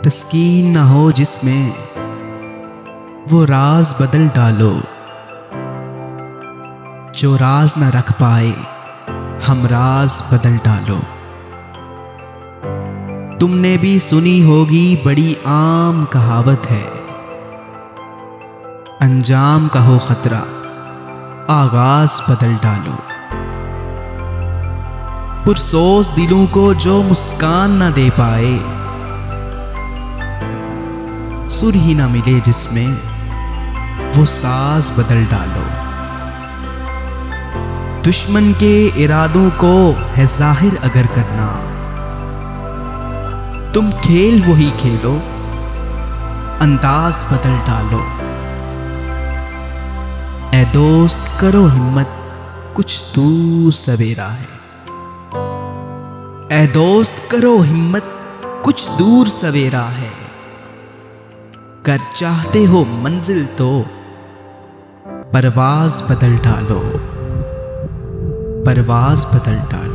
तस्कीन न हो जिसमें वो राज बदल डालो। जो राज न रख पाए हम राज बदल डालो। तुमने भी सुनी होगी बड़ी आम कहावत है, अंजाम का हो खतरा आगाज बदल डालो। पुरसोस दिलों को जो मुस्कान न दे पाए, सुर ही न मिले जिसमें वो साज बदल डालो। दुश्मन के इरादों को है जाहिर अगर करना, तुम खेल वही खेलो अंदाज बदल डालो। ऐ दोस्त करो हिम्मत कुछ दूर सवेरा है। ऐ दोस्त करो हिम्मत कुछ दूर सवेरा है। कर चाहते हो मंजिल तो परवाज बदल डालो, परवाज बदल डालो।